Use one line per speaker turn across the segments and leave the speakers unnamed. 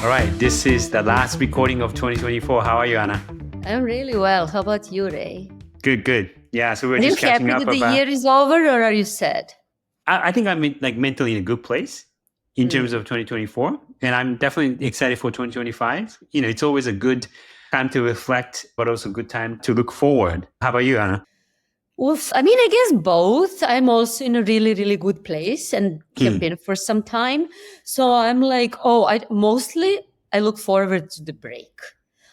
All right, this is the last recording of 2024. How are you, Anna?
I'm really well. How about you, Ray?
Good. Yeah, so we're
Are you
just catching
happy
up
that the
about.
year is over, or are you sad?
I think I'm mentally in a good place in terms of 2024, and I'm definitely excited for 2025. It's always a good time to reflect, but also a good time to look forward. How about you, Anna?
Well, I guess both. I'm also in a really, really good place and have been for some time. So I'm like, I look forward to the break.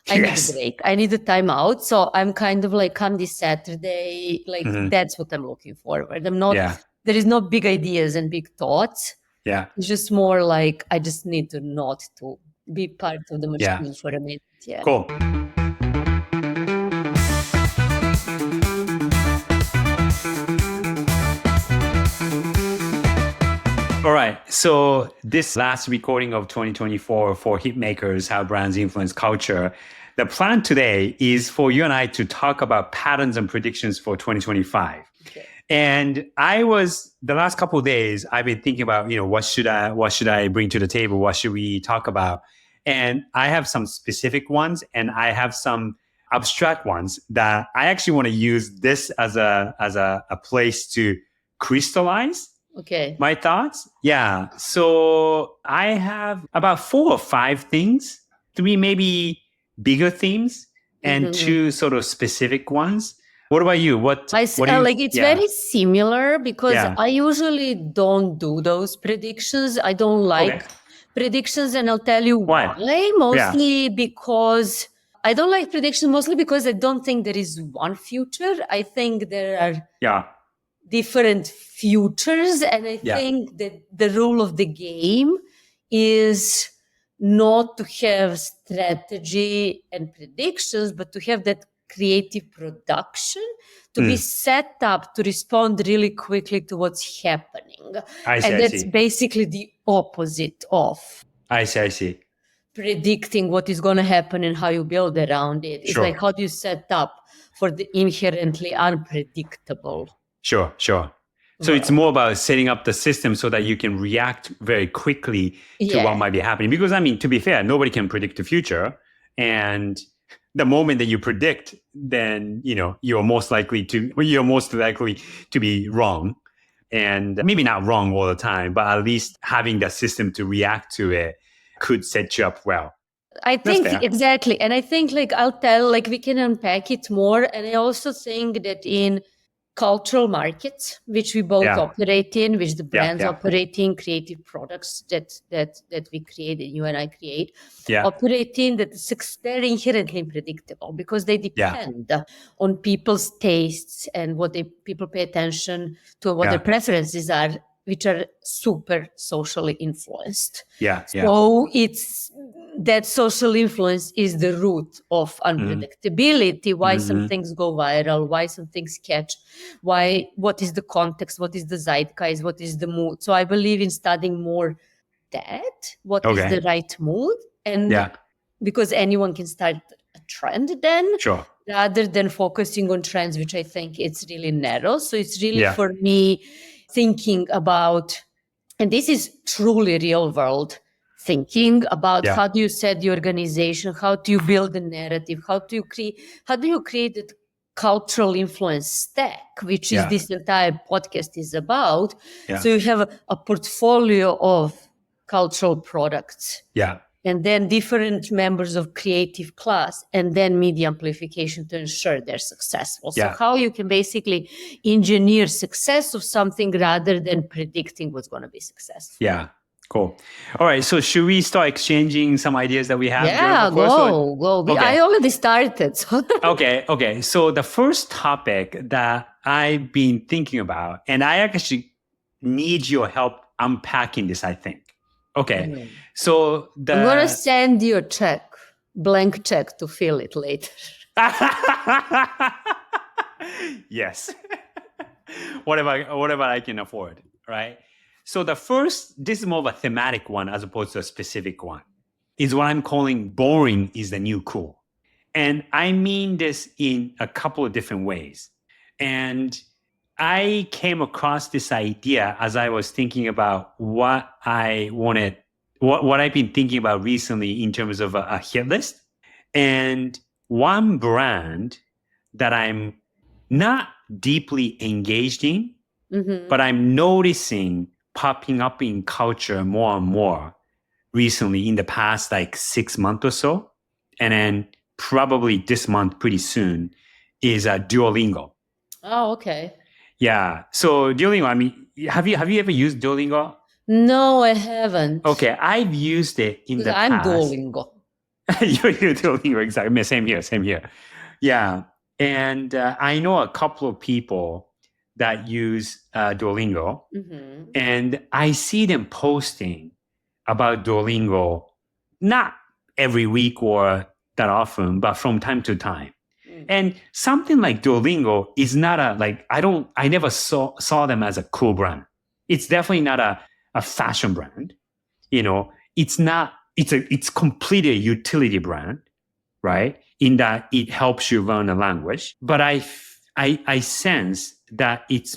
I need a
Yes.
break. I need a time out. So I'm kind of like, come this Saturday, that's what I'm looking forward.
Yeah.
There is no big ideas and big thoughts.
Yeah.
It's just more like, I just need to not to be part of the
Yeah.
machine for a minute. Yeah.
Cool. All right. So this last recording of 2024 for Hitmakers, How Brands Influence Culture, the plan today is for you and I to talk about patterns and predictions for 2025.
Okay.
And the last couple of days, I've been thinking about, what should I bring to the table? What should we talk about? And I have some specific ones and I have some abstract ones that I actually want to use this as a place to crystallize my thoughts. Yeah. So I have about 4 or 5 things, 3 maybe bigger themes and 2 sort of specific ones. What about you? What do you
it's very similar because I usually don't do those predictions. I don't like predictions, and I'll tell you why. Mostly because I don't like predictions, mostly because I don't think there is one future. I think there are different futures, and I think that the rule of the game is not to have strategy and predictions, but to have that creative production to be set up to respond really quickly to what's happening. That's basically the opposite of
I see.
Predicting what is going to happen and how you build around it. It's like, how do you set up for the inherently unpredictable?
Sure. So it's more about setting up the system so that you can react very quickly to what might be happening. Because to be fair, nobody can predict the future. And the moment that you predict, then, you're most likely to be wrong. And maybe not wrong all the time, but at least having that system to react to it could set you up well.
I think exactly. And I think I'll tell, we can unpack it more. And I also think that in cultural markets, which we both operate in, which the brands operate in, creative products that we create, and you and I create, operate in, they're inherently unpredictable because they depend on people's tastes and what people pay attention to, what their preferences are, which are super socially influenced. So it's that social influence is the root of unpredictability, why some things go viral, why some things catch, what is the context, what is the zeitgeist, what is the mood. So I believe in studying more what is the right mood, and because anyone can start a trend then, rather than focusing on trends, which I think it's really narrow. So it's really for me thinking about, and this is truly real world thinking about how do you set the organization, how do you build the narrative, how do you create the cultural influence stack, which is this entire podcast is about. So you have a portfolio of cultural products. And then different members of creative class, and then media amplification to ensure they're successful. So how you can basically engineer success of something rather than predicting what's going to be successful.
Yeah, cool. All right, so should we start exchanging some ideas that we have?
Go. Okay. I already started. So.
Okay. So the first topic that I've been thinking about, and I actually need your help unpacking this, I think. Okay, so
I'm going to send you a blank check to fill it later.
Yes. Whatever I can afford, right? So this is more of a thematic one as opposed to a specific one, is what I'm calling boring is the new cool. And I mean this in a couple of different ways. And I came across this idea as I was thinking about what I wanted what I've been thinking about recently in terms of a hit list. And one brand that I'm not deeply engaged in, but I'm noticing popping up in culture more and more recently in the past like 6 months or so. And then probably this month pretty soon is Duolingo.
Oh, okay.
Yeah. So Duolingo, I mean, have you ever used Duolingo?
No, I haven't.
Okay, I've used it in the
I'm
past.
Duolingo.
You're Duolingo, exactly. Same here, same here. Yeah. And I know a couple of people that use Duolingo, and I see them posting about Duolingo, not every week or that often, but from time to time. And something like Duolingo is not I never saw them as a cool brand. It's definitely not a fashion brand. It's completely a utility brand, right? In that it helps you learn a language. But I sense that it's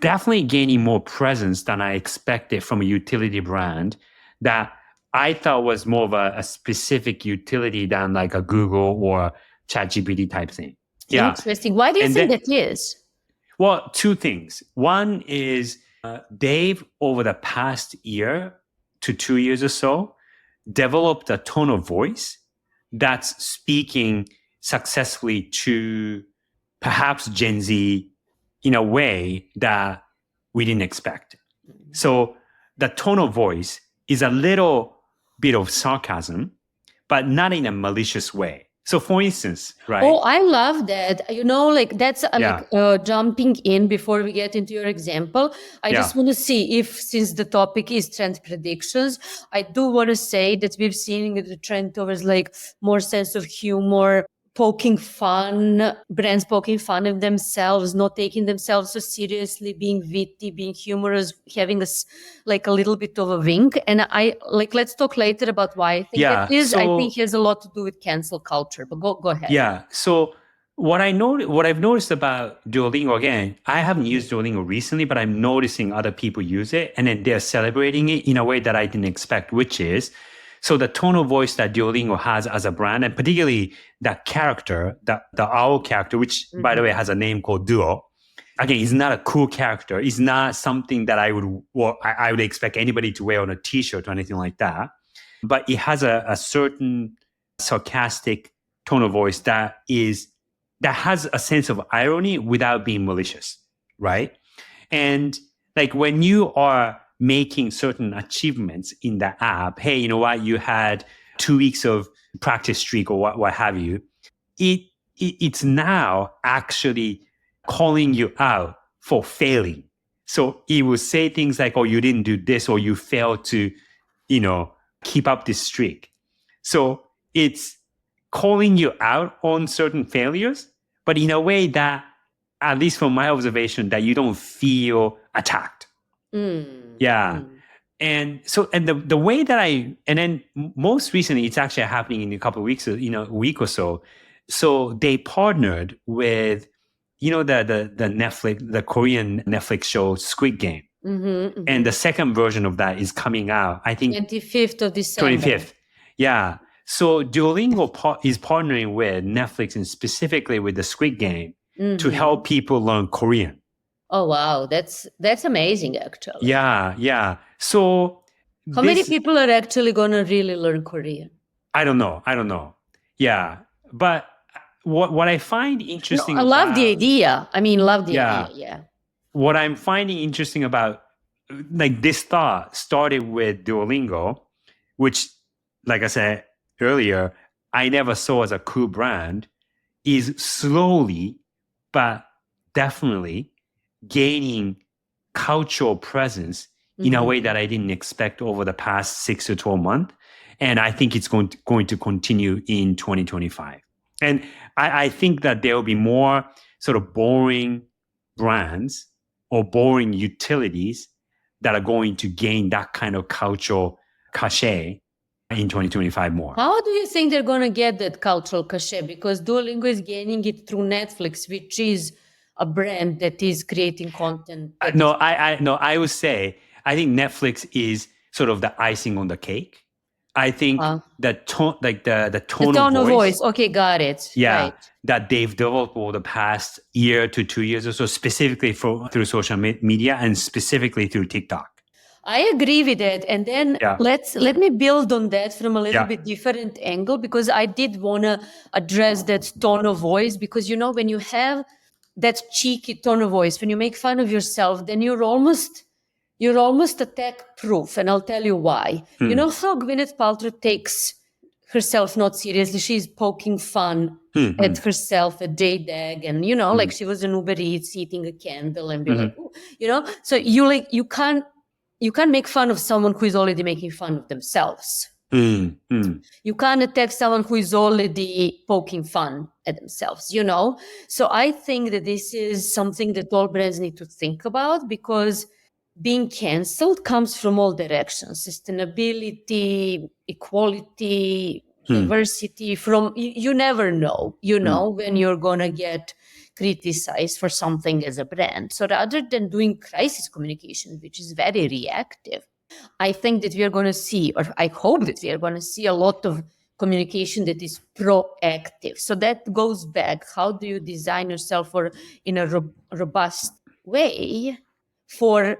definitely gaining more presence than I expected from a utility brand that I thought was more of a specific utility than like a Google or ChatGPT type thing. Yeah.
Interesting. Why do you think that is?
Well, two things. One is Dave, over the past year to 2 years or so, developed a tone of voice that's speaking successfully to perhaps Gen Z in a way that we didn't expect. So the tone of voice is a little bit of sarcasm, but not in a malicious way. So for instance, right?
Oh, I love that. That's jumping in before we get into your example. I just want to see if, since the topic is trend predictions, I do want to say that we've seen the trend towards like more sense of humor, brands poking fun of themselves, not taking themselves so seriously, being witty, being humorous, having a little bit of a wink. And let's talk later about why I think that is. I think it has a lot to do with cancel culture, but go ahead.
Yeah. So what I've noticed about Duolingo, again, I haven't used Duolingo recently, but I'm noticing other people use it and then they're celebrating it in a way that I didn't expect, which is, so the tone of voice that Duolingo has as a brand, and particularly that character, the owl character, which by the way has a name called Duo. Again, it's not a cool character. It's not something that I would expect anybody to wear on a t-shirt or anything like that. But it has a certain sarcastic tone of voice that has a sense of irony without being malicious, right? And like when you are making certain achievements in the app, hey, you know what? You had 2 weeks of practice streak or what have you. It's now actually calling you out for failing. So it will say things like, oh, you didn't do this, or you failed to, keep up this streak. So it's calling you out on certain failures, but in a way that, at least from my observation, that you don't feel attacked. Yeah. And so, and the way that and then most recently, it's actually happening in a couple of weeks, a week or so. So they partnered with, the Netflix, the Korean Netflix show Squid Game. And the second version of that is coming out, I think
25th of December.
25th. Yeah. So Duolingo is partnering with Netflix and specifically with the Squid Game to help people learn Korean.
Oh, wow. That's amazing, actually.
Yeah. So
how many people are actually going to really learn Korean?
I don't know. Yeah. But what I find interesting
I love the idea. Yeah.
What I'm finding interesting about like this thought started with Duolingo, which, like I said earlier, I never saw as a cool brand, is slowly but definitely gaining cultural presence in a way that I didn't expect over the past 6 to 12 months. And I think it's going to continue in 2025. And I think that there will be more sort of boring brands or boring utilities that are going to gain that kind of cultural cachet in 2025 more.
How do you think they're going to get that cultural cachet? Because Duolingo is gaining it through Netflix, which is a brand that is creating content.
I would say, I think Netflix is sort of the icing on the cake. I think the tone, like the tone
of voice.
voice.
Okay, got it.
Yeah,
right.
That they've developed over the past year to 2 years or so, specifically through social media and specifically through TikTok.
I agree with that. And then let me build on that from a little bit different angle, because I did want to address that tone of voice, because, when you have that cheeky tone of voice, when you make fun of yourself, then you're almost attack proof. And I'll tell you why. You know how Gwyneth Paltrow takes herself not seriously? She's poking fun at herself at JDAG, and like she was an Uber Eats eating a candle and be like, ooh, so you can't make fun of someone who is already making fun of themselves. You can't attack someone who is already poking fun at themselves, So I think that this is something that all brands need to think about, because being canceled comes from all directions: sustainability, equality, diversity. From you never know, when you're gonna get criticized for something as a brand. So rather than doing crisis communication, which is very reactive, I think that we are going to see, or I hope that we are going to see, a lot of communication that is proactive. So that goes back. How do you design yourself in a robust way for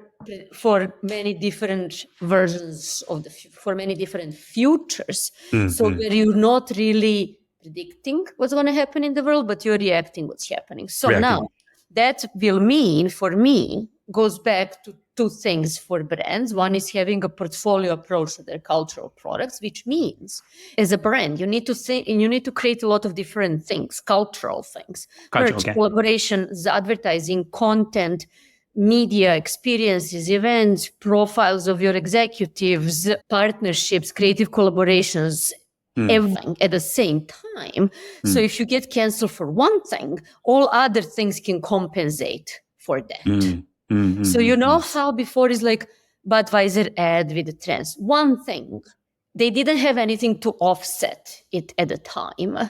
many different versions for many different futures? So where you're not really predicting what's going to happen in the world, but you're reacting what's happening. So now that will mean, for me, goes back to two things for brands. One is having a portfolio approach to their cultural products, which means as a brand, you need to think and you need to create a lot of different things, cultural things, merch, collaborations, advertising, content, media, experiences, events, profiles of your executives, partnerships, creative collaborations, everything at the same time. So if you get canceled for one thing, all other things can compensate for that. So how before is like Budweiser ad with the trends. One thing, they didn't have anything to offset it at the time.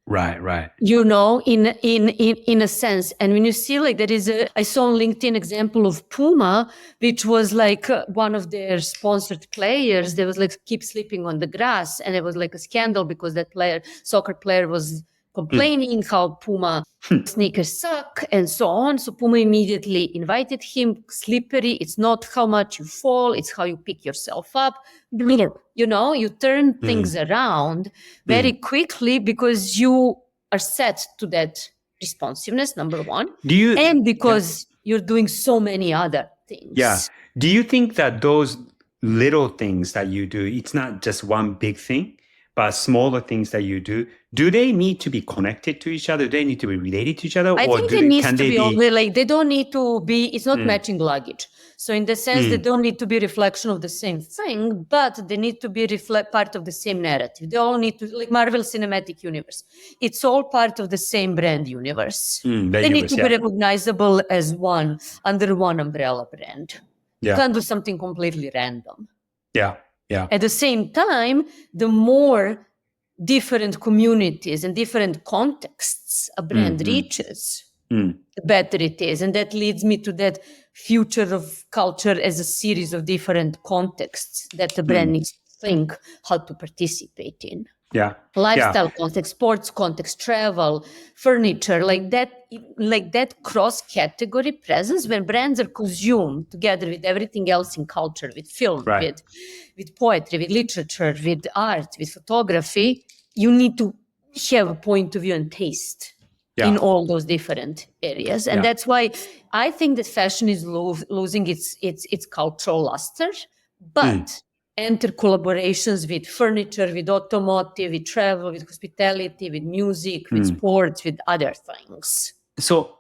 Right.
In a sense. And when you see like I saw on LinkedIn example of Puma, which was like one of their sponsored players. There was like keep sleeping on the grass. And it was like a scandal because that soccer player was complaining how Puma sneakers suck and so on. So Puma immediately invited him. Slippery. It's not how much you fall. It's how you pick yourself up. You turn things around very quickly because you are set to that responsiveness, number one. And because you're doing so many other things.
Yeah. Do you think that those little things that you do, it's not just one big thing, but smaller things that you do they need to be connected to each other? Do they need to be related to each other?
I think it needs to be only like, they don't need to be, it's not matching luggage. So in the sense, they don't need to be a reflection of the same thing, but they need to be part of the same narrative. They all need to, like Marvel Cinematic Universe. It's all part of the same brand universe. They need to be recognizable as one, under one umbrella brand. You can't do something completely random.
Yeah.
At the same time, the more different communities and different contexts a brand reaches, the better it is. And that leads me to that future of culture as a series of different contexts that the brand needs to think how to participate in. Lifestyle context, sports context, travel, furniture, like that cross-category presence when brands are consumed together with everything else in culture, with film, with poetry, with literature, with art, with photography. You need to have a point of view and taste in all those different areas. And that's why I think that fashion is losing its cultural luster, but enter collaborations with furniture, with automotive, with travel, with hospitality, with music, with sports, with other things.
So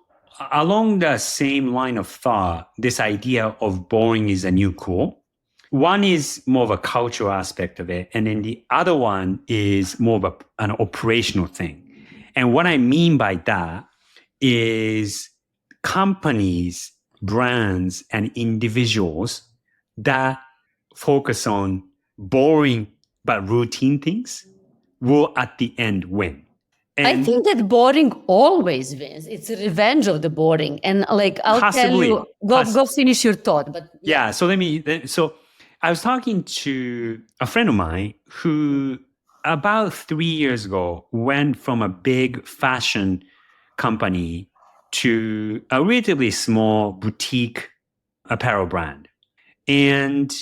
along the same line of thought, this idea of boring is a new cool. One is more of a cultural aspect of it. And then the other one is more of an operational thing. And what I mean by that is companies, brands, and individuals that focus on boring but routine things will at the end win.
And I think that boring always wins. It's a revenge of the boring. And like, I'll tell you, go finish your thought. But
so I was talking to a friend of mine who about 3 years ago went from a big fashion company to a relatively small boutique apparel brand. And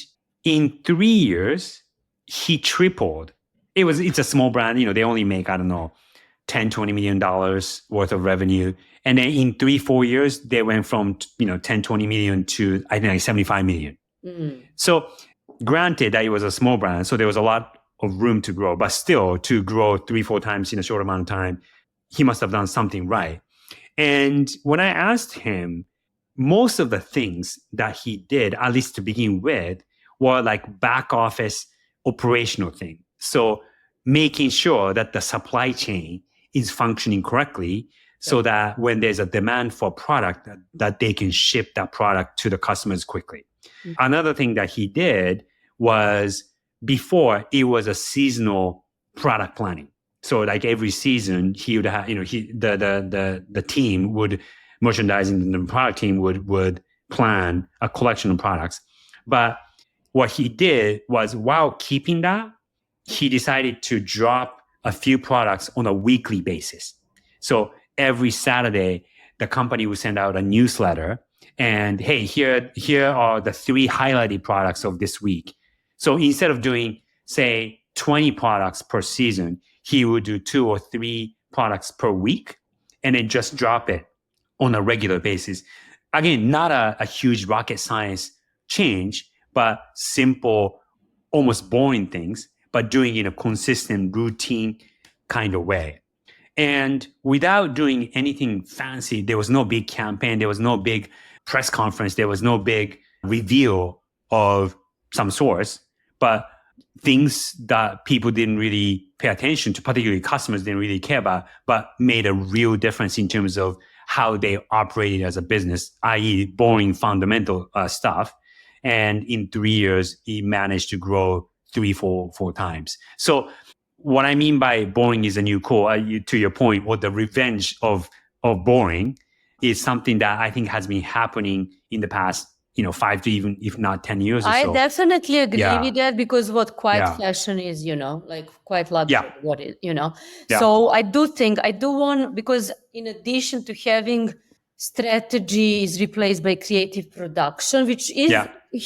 in 3 years, he tripled. It's a small brand, they only make, I don't know, 10, $20 million worth of revenue. And then in 3-4 years, they went from 10, 20 million to I think like 75 million. So granted that it was a small brand, so there was a lot of room to grow, but still to grow 3-4 times in a short amount of time, he must have done something right. And when I asked him, most of the things that he did, at least to begin with, were like back office operational things. So making sure that the supply chain is functioning correctly so that when there's a demand for product, that they can ship that product to the customers quickly. Mm-hmm. Another thing that he did was, before, it was a seasonal product planning. So like every season, he would have, the team would, merchandising, the product team would plan a collection of products. But what he did was, while keeping that, he decided to drop a few products on a weekly basis. So every Saturday, the company would send out a newsletter and, hey, here are the 3 highlighted products of this week. So instead of doing, say, 20 products per season, he would do 2 or 3 products per week and then just drop it on a regular basis. Again, not a huge rocket science change, but simple, almost boring things, but doing it in a consistent, routine kind of way. And without doing anything fancy, there was no big campaign, there was no big press conference, there was no big reveal of some source, but things that people didn't really pay attention to, particularly customers didn't really care about, but made a real difference in terms of how they operated as a business, i.e. boring fundamental stuff. And in 3 years, he managed to grow 3-4 times. So what I mean by boring is a new cool, to your point, or the revenge of boring, is something that I think has been happening in the past 5 to even, if not 10 years or so.
I definitely agree with that, because what quiet fashion is, like quite luxury, what is, So I do want, because in addition to having strategy is replaced by creative production, which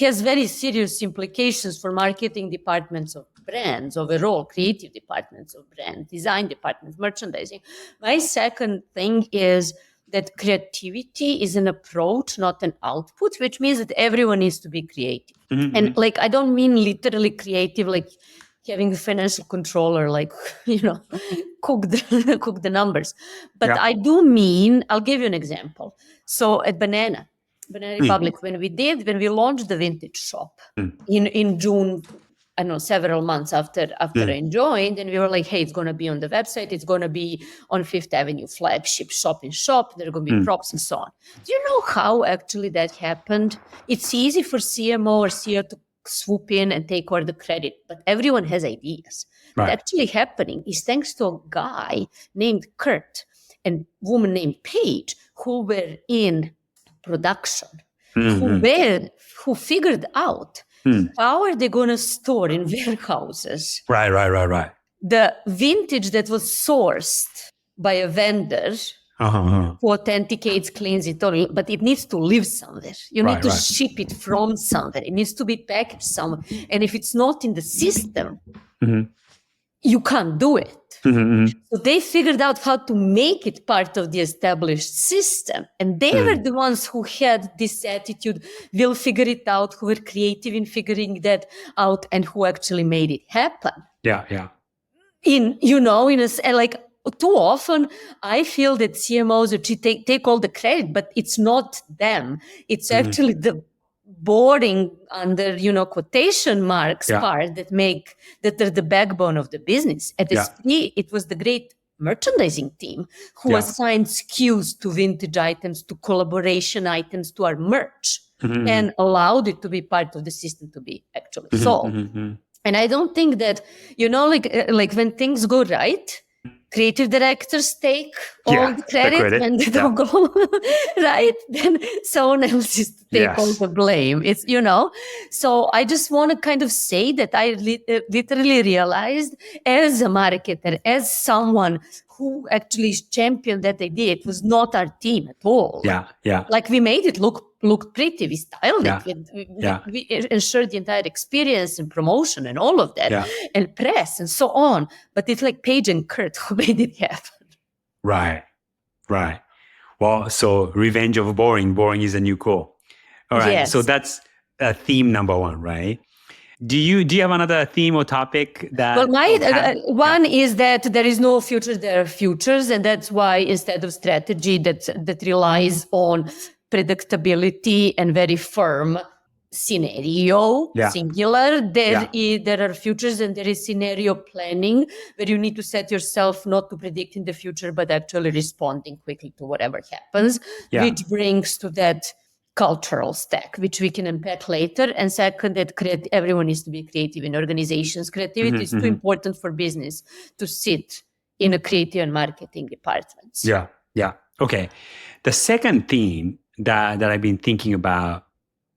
has very serious implications for marketing departments of brands overall, creative departments of brands, design departments, merchandising. My second thing is that creativity is an approach, not an output, which means that everyone needs to be creative. Mm-hmm. And like, I don't mean literally creative, like having a financial controller, like, cook the numbers. But I do mean, I'll give you an example. So at Banana Republic, when we launched the vintage shop in June, I don't know, several months after I joined, and we were like, hey, it's going to be on the website. It's going to be on Fifth Avenue flagship shop in shop. There are going to be props and so on. Do you know how actually that happened? It's easy for CMO or CEO to swoop in and take all the credit, but everyone has ideas. Right. What's actually happening is thanks to a guy named Kurt and woman named Paige, who were in production, who figured out how are they going to store in warehouses?
Right.
The vintage that was sourced by a vendor who authenticates, cleans it all, but it needs to live somewhere. You need to ship it from somewhere. It needs to be packaged somewhere. And if it's not in the system, you can't do it. So they figured out how to make it part of the established system. And they were the ones who had this attitude, we'll figure it out, who were creative in figuring that out, and who actually made it happen.
Yeah.
Too often, I feel that CMOs take all the credit, but it's not them. It's actually the boring, under quotation marks, part that are the backbone of the business. At SP, it was the great merchandising team who assigned SKUs to vintage items, to collaboration items, to our merch, and allowed it to be part of the system to be actually sold. And I don't think that, like when things go right, creative directors take all the credit when they don't go right, then someone else is to take all the blame. It's, so I just want to kind of say that I literally realized as a marketer, as someone who actually championed that idea, it was not our team at all. Like we made it look pretty. We styled it. We ensured the entire experience and promotion and all of that, and press and so on. But it's like Paige and Kurt who made it happen.
Right. Well, so revenge of boring. Boring is a new cool. All right. Yes. So that's theme number one, right? Do you have another theme or topic that?
Well, my one is that there is no future, there are futures, and that's why instead of strategy that relies on predictability and very firm scenario, singular, there are futures, and there is scenario planning where you need to set yourself not to predict in the future, but actually responding quickly to whatever happens, which brings to that cultural stack, which we can unpack later. And second, that everyone needs to be creative in organizations. Creativity is too important for business to sit in a creative and marketing departments.
Yeah. Okay. The second theme that I've been thinking about,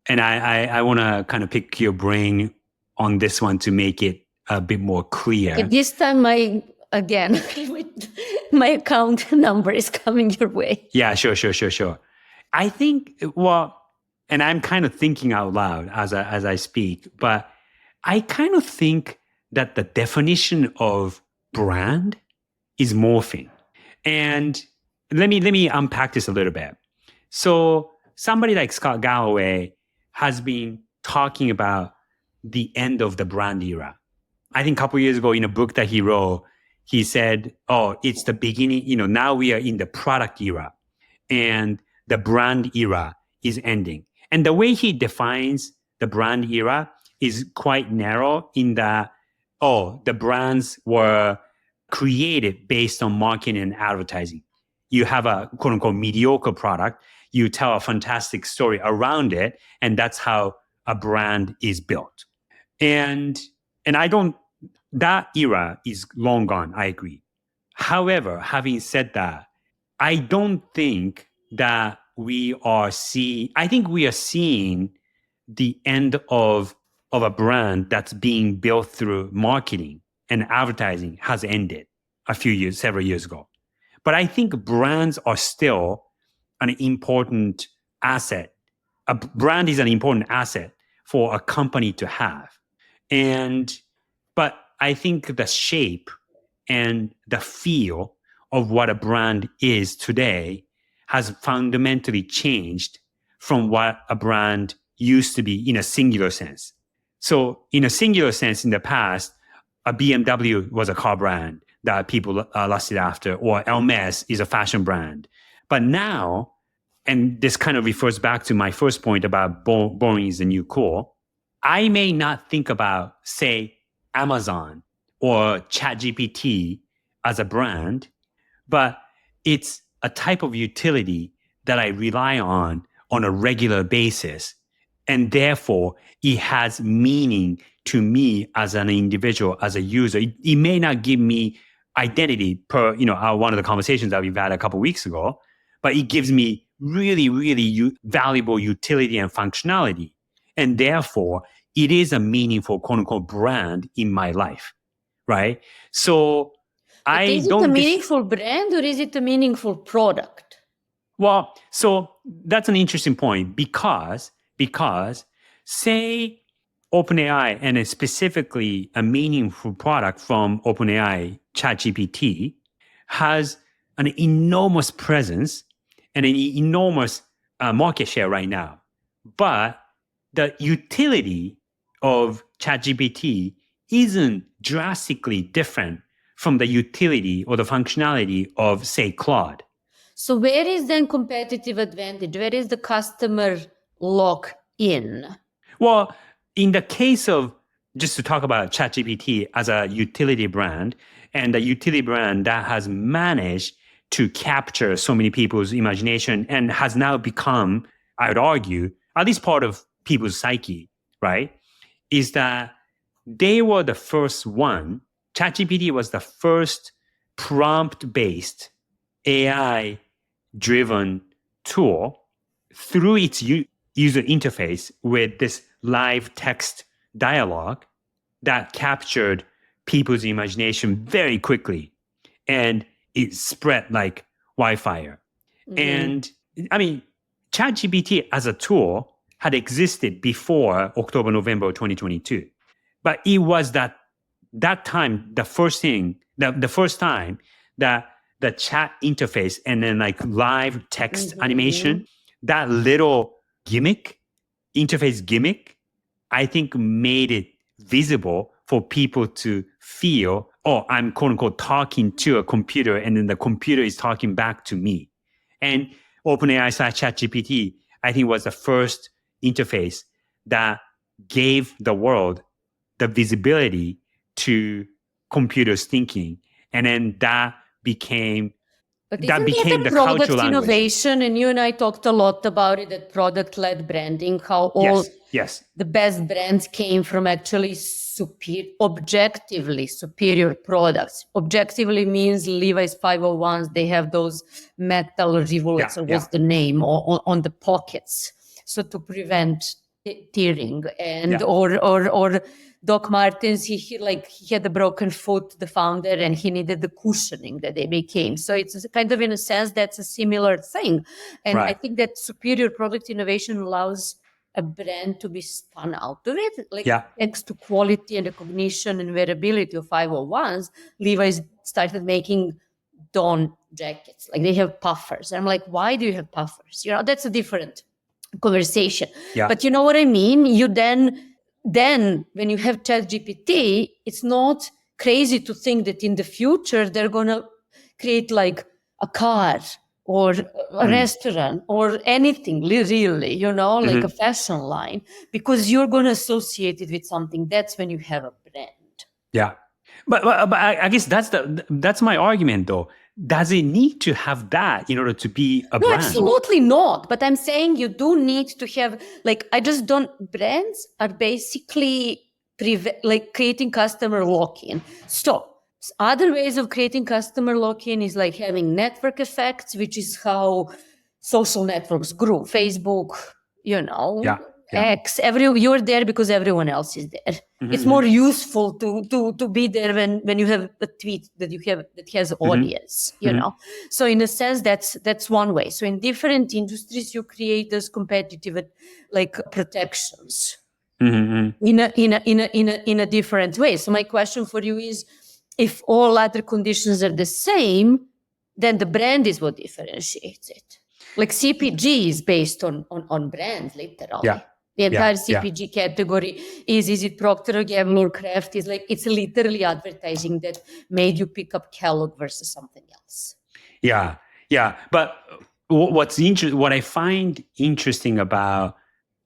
and I want to kind of pick your brain on this one to make it a bit more clear.
Okay, this time my account number is coming your way.
Yeah, sure. I think, and I'm kind of thinking out loud as I speak, but I kind of think that the definition of brand is morphing. And let me unpack this a little bit. So somebody like Scott Galloway has been talking about the end of the brand era. I think a couple of years ago in a book that he wrote, he said, it's the beginning, now we are in the product era. And the brand era is ending. And the way he defines the brand era is quite narrow in that, the brands were created based on marketing and advertising. You have a quote unquote mediocre product, you tell a fantastic story around it, and that's how a brand is built. And that era is long gone, I agree. However, having said that, I don't think that I think we are seeing the end of a brand that's being built through marketing and advertising has ended several years ago. But I think brands are still an important asset. A brand is an important asset for a company to have. But I think the shape and the feel of what a brand is today has fundamentally changed from what a brand used to be in a singular sense. So in a singular sense, in the past, a BMW was a car brand that people lusted after, or Hermes is a fashion brand. But now, and this kind of refers back to my first point about boring is the new cool, I may not think about, say, Amazon or ChatGPT as a brand, but it's a type of utility that I rely on a regular basis. And therefore, it has meaning to me as an individual, as a user. It may not give me identity per, one of the conversations that we've had a couple of weeks ago, but it gives me really, really valuable utility and functionality. And therefore, it is a meaningful, quote unquote, brand in my life, right? So
is it a meaningful brand or is it a meaningful product?
Well, so that's an interesting point because say OpenAI, and specifically a meaningful product from OpenAI, ChatGPT, has an enormous presence and an enormous market share right now. But the utility of ChatGPT isn't drastically different from the utility or the functionality of, say, Claude.
So where is then competitive advantage? Where is the customer lock in?
Well, in the case of, just to talk about ChatGPT as a utility brand, and a utility brand that has managed to capture so many people's imagination and has now become, I would argue, at least part of people's psyche, right? Is that they were the first one. ChatGPT was the first prompt-based, AI-driven tool through its user interface with this live text dialogue that captured people's imagination very quickly. And it spread like wildfire. And I mean, ChatGPT as a tool had existed before October, November 2022. But it was that time, the first time that the chat interface and then like live text animation, that little interface gimmick, I think made it visible for people to feel, oh, I'm quote unquote talking to a computer and then the computer is talking back to me. And OpenAI / ChatGPT, I think was the first interface that gave the world the visibility to computers thinking. And then that became
But isn't that
the
product
cultural
innovation? And you and I talked a lot about it, that product-led branding, how all the best brands came from actually objectively superior products. Objectively means Levi's 501s, they have those metal rivulets, or what's the name, on the pockets. So to prevent tearing. And or Doc Martens, he had a broken foot, the founder, and he needed the cushioning that they became. So it's kind of, in a sense, that's a similar thing. And I think that superior product innovation allows a brand to be spun out of it. Thanks to quality and recognition and wearability of 501s, Levi's started making Dawn jackets. Like, they have puffers. And I'm like, why do you have puffers? That's a different conversation. But you know what I mean? You then when you have ChatGPT, it's not crazy to think that in the future they're going to create like a car or a restaurant or anything really, like a fashion line, because you're going to associate it with something. That's when you have a brand.
Yeah. But I guess that's my argument, though. Does it need to have that in order to be a brand?
No, absolutely not. But I'm saying you do need to have, brands are basically creating customer lock-in. So other ways of creating customer lock-in is like having network effects, which is how social networks grew. Facebook, X, you're there because everyone else is there. It's more useful to be there when you have a tweet that has audience, So in a sense, that's one way. So in different industries, you create those competitive protections in a different way. So my question for you is, if all other conditions are the same, then the brand is what differentiates it. Like CPG is based on brands, literally. The entire CPG category is it Procter & Gamble or Kraft? It's literally advertising that made you pick up Kellogg versus something else.
Yeah. But what I find interesting about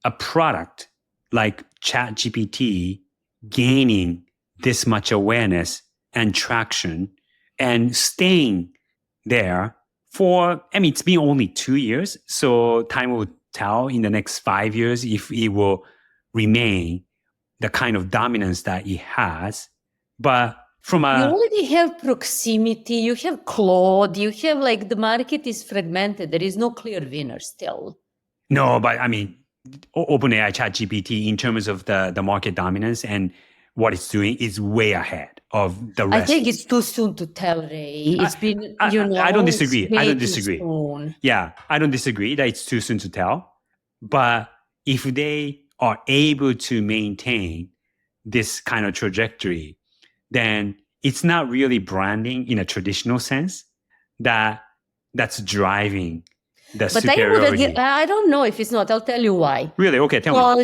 a product like ChatGPT gaining this much awareness and traction and staying there it's been only 2 years, so time will tell in the next 5 years if it will remain the kind of dominance that it has. But you
already have proximity, you have Claude, you have the market is fragmented. There is no clear winner still.
No, but I mean, OpenAI ChatGPT in terms of the market dominance and what it's doing is way ahead of the rest.
I think it's too soon to tell, Ray. It's been,
I don't disagree.
Soon.
Yeah, I don't disagree that it's too soon to tell. But if they are able to maintain this kind of trajectory, then it's not really branding in a traditional sense that's driving the superiority.
I don't know if it's not. I'll tell you why.
Really? Okay, tell me.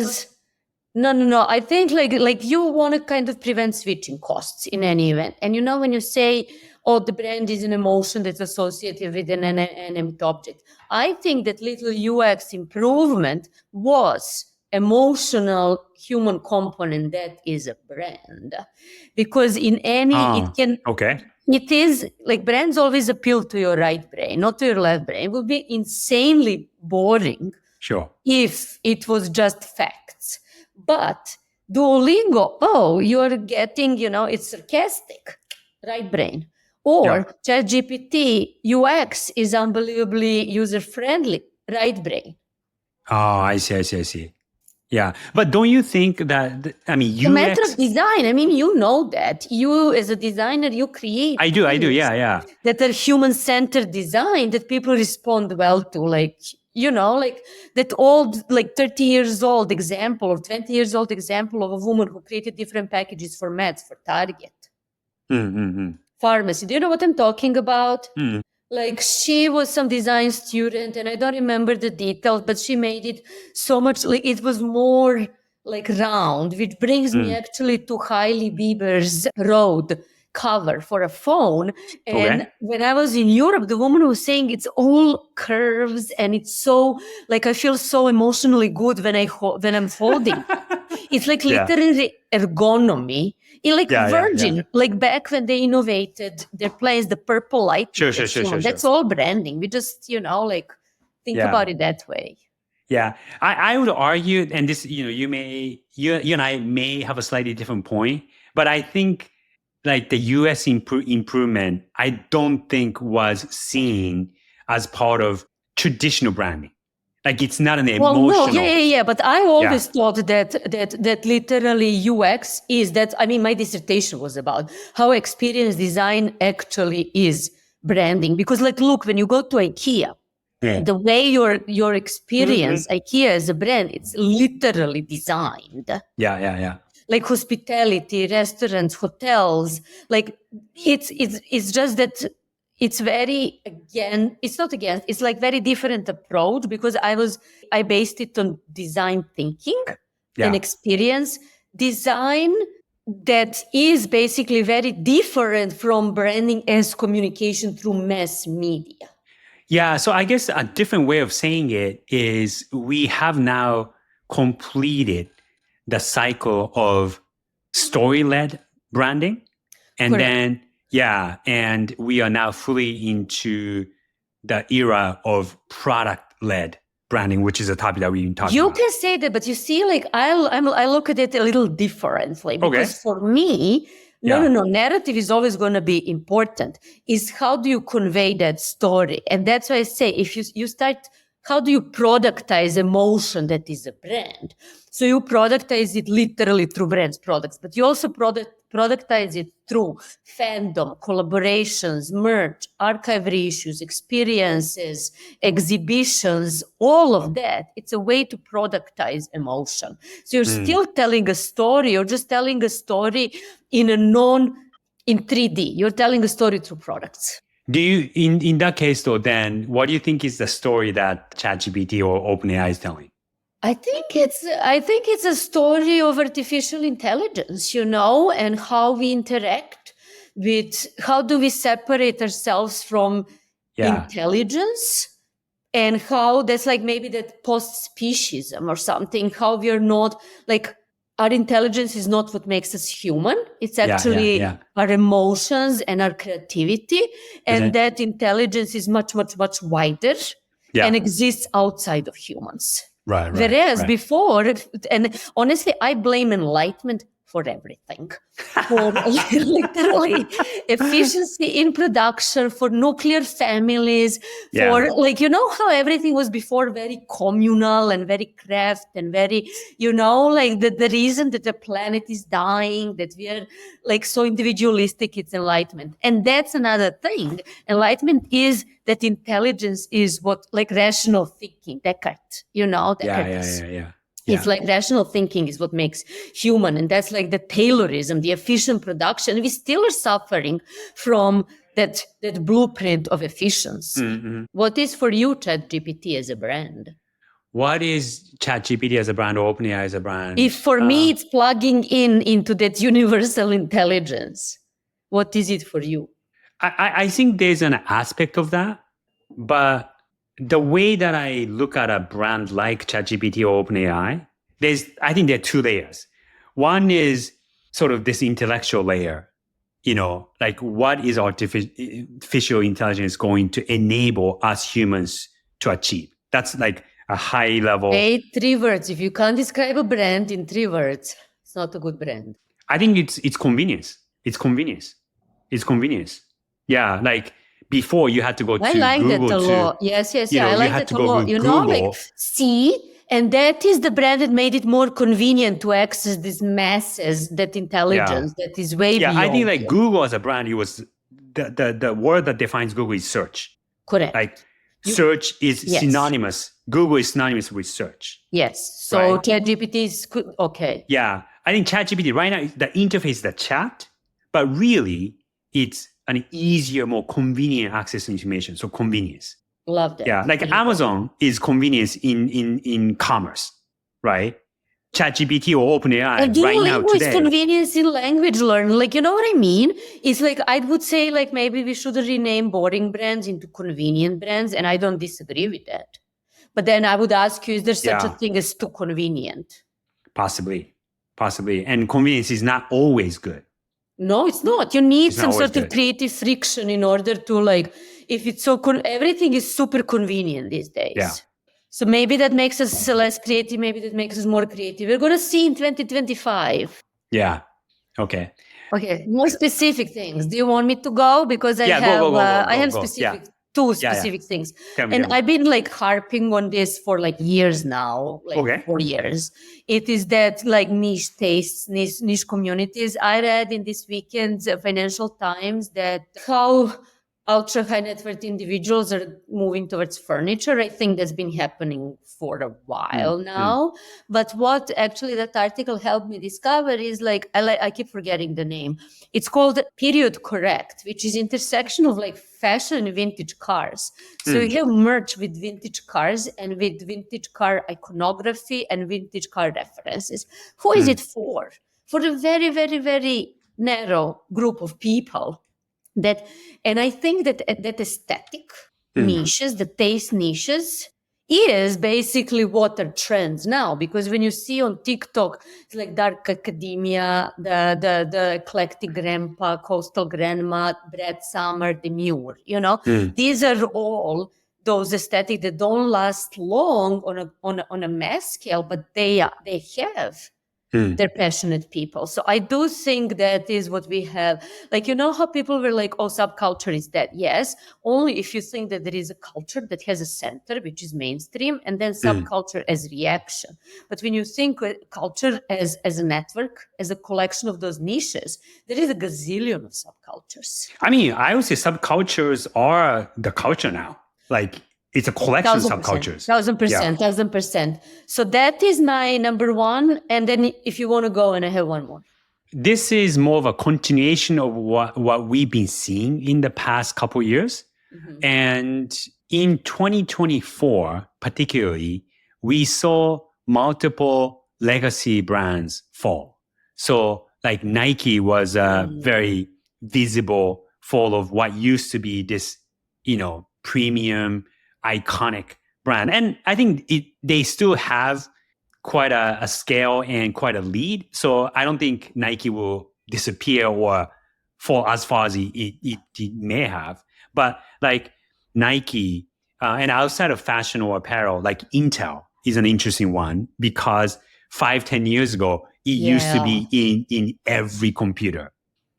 No. I think like you want to kind of prevent switching costs in any event. And when you say, oh, the brand is an emotion that's associated with an animate object, I think that little UX improvement was emotional human component that is a brand. Because in any, it is like brands always appeal to your right brain, not to your left brain. It would be insanely boring if it was just facts. But Duolingo, you're getting, it's sarcastic, right brain. Or ChatGPT UX is unbelievably user-friendly, right brain.
Oh, I see. Yeah. But don't you think that, I mean,
It's a matter
UX...
of design. I mean, you know that. You, as a designer, you create
I do.
things
Yeah.
that are human-centered design that people respond well to. Like, like that old, like 30 years old example or 20 years old example of a woman who created different packages for meds for Target. Pharmacy. Do you know what I'm talking about? Like, she was some design student and I don't remember the details, but she made it so much, like it was more like round, which brings me actually to Hailey Bieber's Road cover for a phone. And when I was in Europe, the woman was saying it's all curves and it's so, like, I feel so emotionally good when I'm holding. It's like literally ergonomy. In like Virgin, like back when they innovated their planes, the purple light.
Sure.
That's all branding. We just, like think about it that way.
Yeah, I would argue, and this, you and I may have a slightly different point, but I think like the US improvement, I don't think was seen as part of traditional branding. Like it's not an emotional.
Well, no, yeah. But I always thought that literally UX is that. I mean, my dissertation was about how experience design actually is branding. Because, like, look, when you go to IKEA, the way your experience IKEA as a brand, it's literally designed.
Yeah.
Like hospitality, restaurants, hotels. Like it's just that. It's very it's like very different approach because I based it on design thinking and experience design that is basically very different from branding as communication through mass media.
Yeah, so I guess a different way of saying it is we have now completed the cycle of story-led branding. And
Correct.
and we are now fully into the era of product-led branding, which is a topic that we've been talking about.
You can say that, but you see, like I look at it a little differently because for me, no, narrative is always going to be important. Is how do you convey that story, and that's why I say if you start, how do you productize emotion that is a brand? So you productize it literally through brands products, but you also productize it through fandom, collaborations, merch, archive reissues, experiences, exhibitions, all of that. It's a way to productize emotion. So you're still telling a story, you're just telling a story in 3D. You're telling a story through products.
Do you, in that case though, then what do you think is the story that ChatGPT or OpenAI is telling?
I think it's a story of artificial intelligence, and how we interact with, how do we separate ourselves from intelligence, and how that's like maybe that post-speciesism or something, how we are not like, our intelligence is not what makes us human. It's actually our emotions and our creativity. And that intelligence is much, much, much wider and exists outside of humans.
Right.
Whereas before, and honestly, I blame enlightenment for everything, for literally efficiency in production, for nuclear families, for how everything was before very communal and very craft and very, like the reason that the planet is dying, that we are like so individualistic, it's enlightenment. And that's another thing. Enlightenment is that intelligence is what, like rational thinking, Descartes, Descartes.
Yeah.
It's like rational thinking is what makes human. And that's like the Taylorism, the efficient production. We still are suffering from that blueprint of efficiency. What is for you ChatGPT as a brand?
What is ChatGPT as a brand or OpenAI as a brand?
If for me it's plugging into that universal intelligence, what is it for you?
I think there's an aspect of that, but the way that I look at a brand like ChatGPT or OpenAI, I think there are two layers. One is sort of this intellectual layer, like what is artificial intelligence going to enable us humans to achieve? That's like a high level.
Hey, 3 words. If you can't describe a brand in 3 words, it's not a good brand.
I think it's convenience. It's convenience. Yeah, like before you had to go
I
to
like that
Google
a
to,
lot. Yes, yes,
you
yeah.
know,
I
you
like
had
that
to
a
go
lot.
with
You know, like,
Google.
see, and that is the brand that made it more convenient to access these masses, that
Yeah.
intelligence that is way
Yeah, I think
beyond
like
you.
Google as a brand, it was the word that defines Google is search.
Correct.
Like
You,
search is
yes,
synonymous. Google is synonymous with search,
yes. So
right?
ChatGPT is okay.
Yeah, I think ChatGPT right now the interface is the chat, but really it's an easier, more convenient access to information. So convenience.
Love
Yeah,
that. I
like
love that.
Amazon is convenience in commerce, right? ChatGPT or
And
OpenAI right now
Duolingo is
today.
convenience in language learning. Like, you know what I mean? It's like, I would say, like, maybe we should rename boring brands into convenient brands. And I don't disagree with that. But then I would ask you, is there such a
Yeah,
thing as too convenient?
possibly, and convenience is not always good.
No, it's not. You need
It's not
some
always
sort of
good.
creative friction in order to, like, if it's so, everything is super convenient these
Yeah,
days. So maybe that makes us less creative. Maybe that makes us more creative. We're going to see in 2025.
yeah. Okay.
Okay, more specific things. Do you want me to go? Because
Yeah, go, go, go, go,
I
go,
have
go. Yeah,
specific, two
yeah.
specific things.
Tell me,
And
tell me.
I've been like harping on this for like years now, like
Okay.
4 years. It is that like niche tastes, niche communities. I read in this weekend's Financial Times that how ultra high net worth individuals are moving towards furniture. I think that's been happening for a while now. But what actually that article helped me discover is like, I keep forgetting the name. It's called Period Correct, which is intersection of like fashion and vintage cars. So you have merch with vintage cars and with vintage car iconography and vintage car references. Who is it for? For a very, very, very narrow group of people that, and I think that that aesthetic niches, the taste niches, is basically what are trends now. Because when you see on TikTok, it's like dark academia, the eclectic grandpa, coastal grandma, Brad Summer, demure. These are all those aesthetics that don't last long on a mass scale, but they have. They're passionate people. So I do think that is what we have. Like, you know how people were like, oh, subculture is dead. Yes, only if you think that there is a culture that has a center, which is mainstream, and then subculture as reaction. But when you think culture as a network, as a collection of those niches, there is a gazillion of subcultures.
I mean, I would say subcultures are the culture now. Like it's a collection of
1000%,
subcultures.
1000%, 1000%. So that is my number one. And then if you want to go, and I have one more.
This is more of a continuation of what we've been seeing in the past couple years. And in 2024, particularly, we saw multiple legacy brands fall. So like Nike was a very visible fall of what used to be this, premium, iconic brand. And I think they still have quite a scale and quite a lead. So I don't think Nike will disappear or fall as far as it may have. But like Nike and outside of fashion or apparel, like Intel is an interesting one because 5-10 years ago, it used to be in every computer.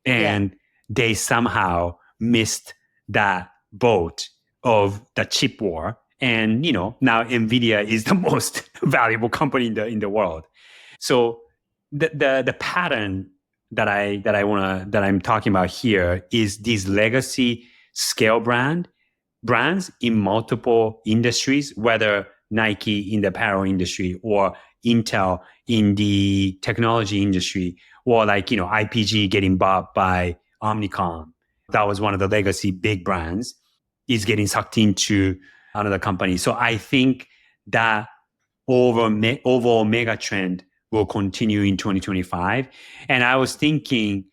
And they somehow missed that boat of the chip war. And now Nvidia is the most valuable company in the world. So the pattern that I'm talking about here is these legacy scale brands in multiple industries, whether Nike in the apparel industry or Intel in the technology industry, or like IPG getting bought by Omnicom. That was one of the legacy big brands, is getting sucked into another company. So I think that overall mega trend will continue in 2025. And I was thinking,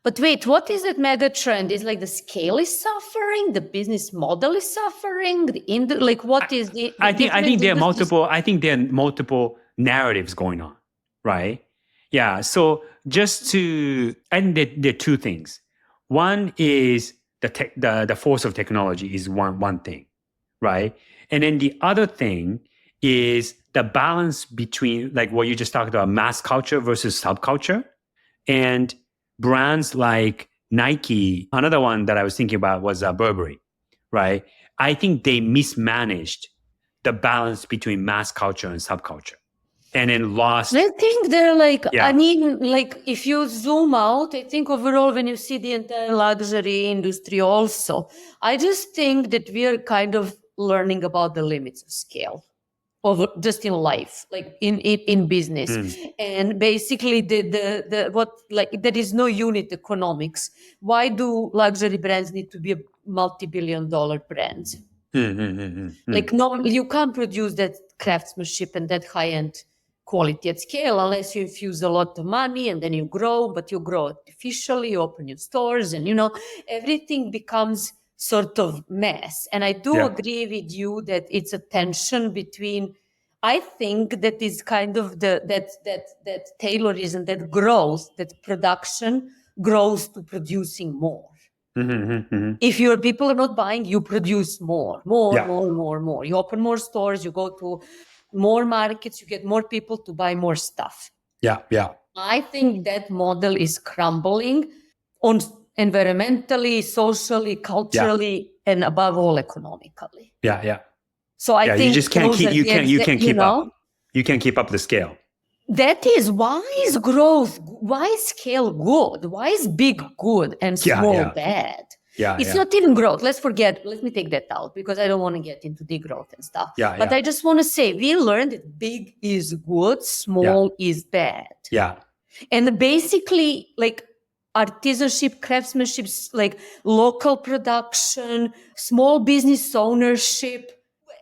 but wait, what is that mega trend? Is like the scale is suffering, the business model is suffering, like what is the
I think there are
industries?
multiple narratives going on, right? Yeah. So I think there are two things. One is the force of technology is one thing, right? And then the other thing is the balance between like what you just talked about, mass culture versus subculture. And brands like Nike, another one that I was thinking about was Burberry, right? I think they mismanaged the balance between mass culture and subculture, and then lost.
I think they're like,
Yeah.
I mean, like if you zoom out, I think overall, when you see the entire luxury industry also, I just think that we are kind of learning about the limits of scale. Of just in life, like in business, and basically the what, like, there is no unit economics. Why do luxury brands need to be a multi-billion-dollar brands? Like, no, you can't produce that craftsmanship and that high-end quality at scale unless you infuse a lot of money, and then you grow, but you grow artificially, you open new stores, and everything becomes sort of mess. And I do agree with you that it's a tension between, I think that is kind of that Taylorism, that growth, that production grows to producing more. If your people are not buying, you produce more. You open more stores, you go to more markets, you get more people to buy more stuff. I think that model is crumbling on environmentally, socially, culturally, and above all, economically. So I think
you just can't keep keep up. You can't keep up the scale.
That is, why is growth, why is scale good? Why is big good and small bad? It's not even growth. Let me take that out, because I don't want to get into degrowth and stuff. But I just want to say, we learned that big is good, small is bad. And basically, like, artisanship, craftsmanship, like local production, small business ownership.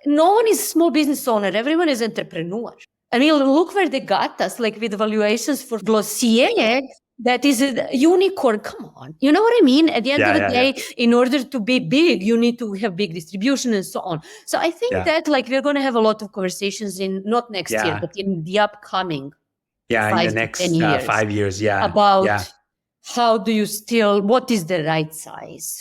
No one is a small business owner. Everyone is entrepreneur. I mean, look where they got us, like with valuations for Glossier. That is a unicorn. Come on. You know what I mean? At the end of the day, in order to be big, you need to have big distribution and so on. So I think that, like, we're going to have a lot of conversations in, not next year, but in the upcoming
in the next 5 years.
About how do you still, what is the right size?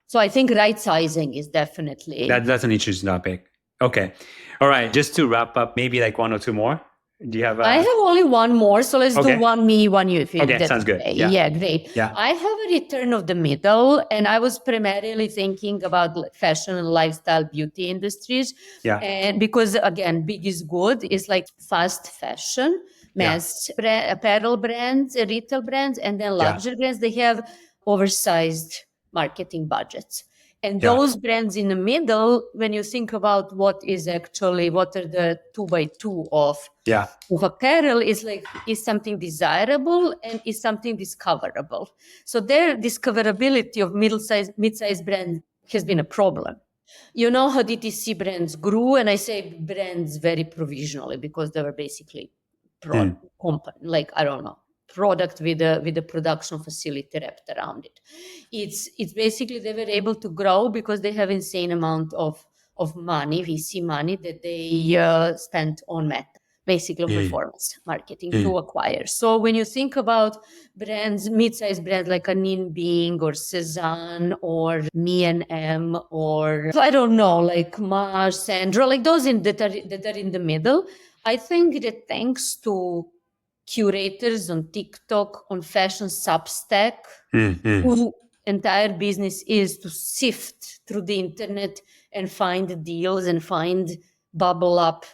So I think right sizing is definitely.
That's an interesting topic. Okay. All right. Just to wrap up, maybe like one or two more. Do you have
I have only one more, so let's do one me, one you.
Okay, sounds good.
Yeah, great. I have a return of the middle, and I was primarily thinking about fashion and lifestyle beauty industries. And because, again, big is good. It's like fast fashion, mass apparel brands, retail brands, and then luxury brands. They have oversized marketing budgets. And those brands in the middle, when you think about what are the 2x2 of apparel, is something desirable and is something discoverable. So their discoverability of mid-sized brands has been a problem. You know how DTC brands grew, and I say brands very provisionally because they were basically company, like, I don't know, product with a production facility wrapped around it. It's basically they were able to grow because they have insane amount of money, VC money, that they spent on meta, basically on performance marketing to acquire. So when you think about brands, mid-sized brands like a Nin Bing or Cezanne or Me&M or, I don't know, like Maj, Sandro, like those that are in the middle, I think that thanks to curators on TikTok, on fashion Substack, whose entire business is to sift through the internet and find deals and bubble up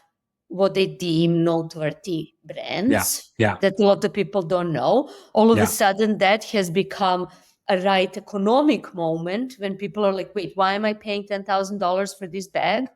what they deem noteworthy brands that a lot of people don't know. All of a sudden, that has become a right economic moment when people are like, wait, why am I paying $10,000 for this bag?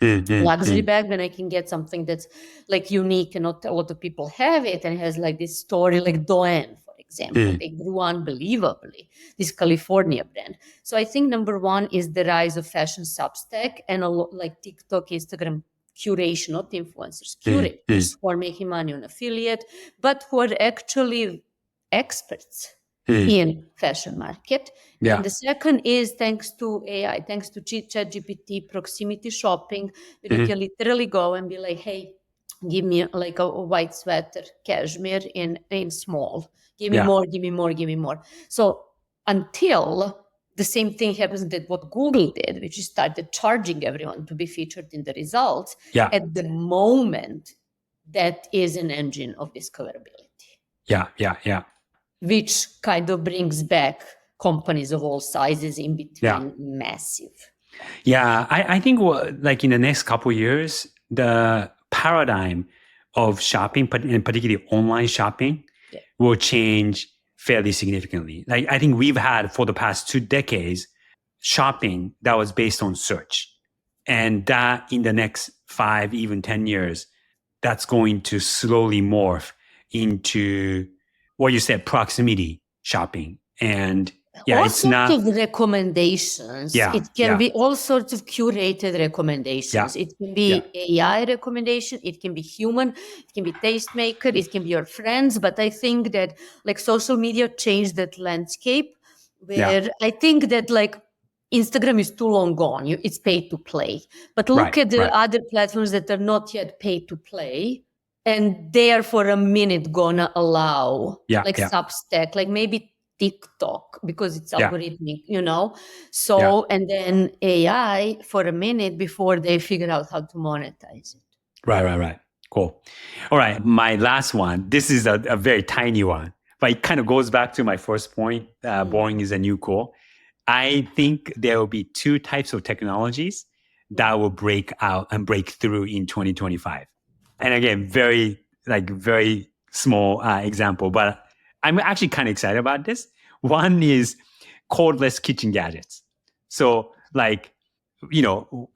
Luxury bag, when I can get something that's like unique and not a lot of people have it, and it has like this story, like Doen, for example. They grew unbelievably, this California brand. So I think number one is the rise of fashion Substack and a lot like TikTok, Instagram curation, not influencers, curators who are making money on affiliate, but who are actually experts in fashion market. And the second is thanks to AI, thanks to ChatGPT, proximity shopping, where you can literally go and be like, hey, give me like a white sweater, cashmere in small. Give me more, give me more, give me more. So until the same thing happens that what Google did, which is started charging everyone to be featured in the results, at the moment, that is an engine of discoverability. which kind of brings back companies of all sizes in between massive.
Yeah, I think like in the next couple of years, the paradigm of shopping, and particularly online shopping, will change fairly significantly. Like I think we've had for the past 2 decades shopping that was based on search, and that in the next 5, even 10 years, that's going to slowly morph into what you said, proximity shopping. And
all sorts of recommendations. It can be all sorts of curated recommendations. It can be AI recommendation. It can be human. It can be tastemaker. It can be your friends. But I think that like social media changed that landscape where I think that like Instagram is too long gone. It's pay to play. But look at the other platforms that are not yet pay to play. And they are for a minute gonna allow like Substack, like maybe TikTok, because it's algorithmic, you know? So, and then AI for a minute before they figure out how to monetize it.
Right. Cool. All right. My last one. This is a very tiny one, but it kind of goes back to my first point. Boring is a new cool. I think there will be 2 types of technologies that will break out and break through in 2025. And again, very small example, but I'm actually kind of excited about this. One is cordless kitchen gadgets. So like,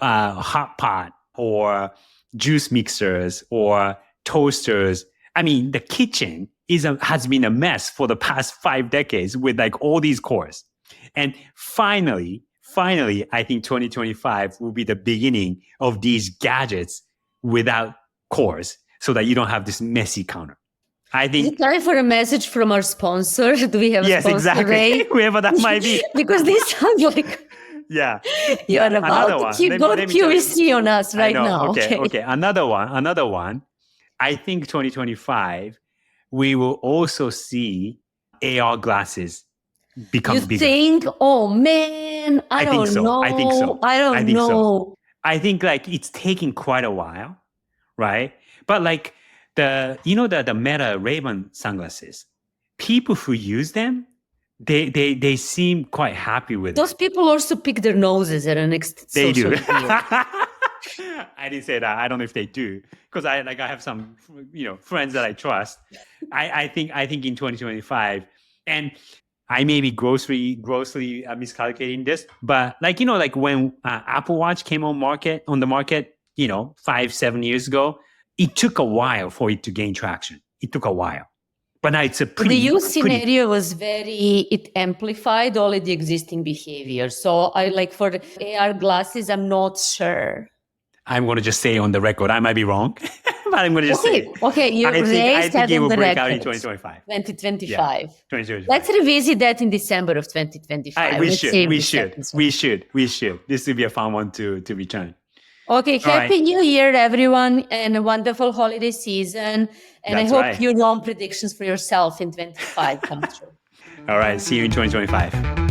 hot pot or juice mixers or toasters. I mean, the kitchen has been a mess for the past 5 decades with like all these cores. And finally, I think 2025 will be the beginning of these gadgets without cores so that you don't have this messy counter. I think.
Is it time for a message from our sponsor? Do we have a sponsor?
Yes, exactly. Whoever that might be.
Because this sounds like you're about to go QVC on us right now.
Okay. Another one. I think 2025, we will also see AR glasses become bigger.
You think? Oh man, I don't know.
I think so.
I don't know.
So. I think like it's taking quite a while, right? But like the Meta Ray-Ban sunglasses, people who use them, they seem quite happy with
those
it.
people also pick their noses at an extent.
They do. I didn't say that. I don't know if they do, because I have some friends that I trust. I think in 2025, and I may be grossly miscalculating this, but like when Apple Watch came on the market, 5-7 years ago, it took a while for it to gain traction. It took a while. But now it's
the use scenario was it amplified all of the existing behavior. So I like for the AR glasses, I'm not sure.
I'm going to just say on the record, I might be wrong, but I'm going to just say.
Okay, you raised that
it will
on the
break
record.
out in 2025.
2025.
Yeah, 2025.
Let's revisit that in December of 2025.
We should. This will be a fun one to return.
Okay, happy New Year, everyone, and a wonderful holiday season. And I hope your long predictions for yourself in 2025 come true.
All right, see you in 2025.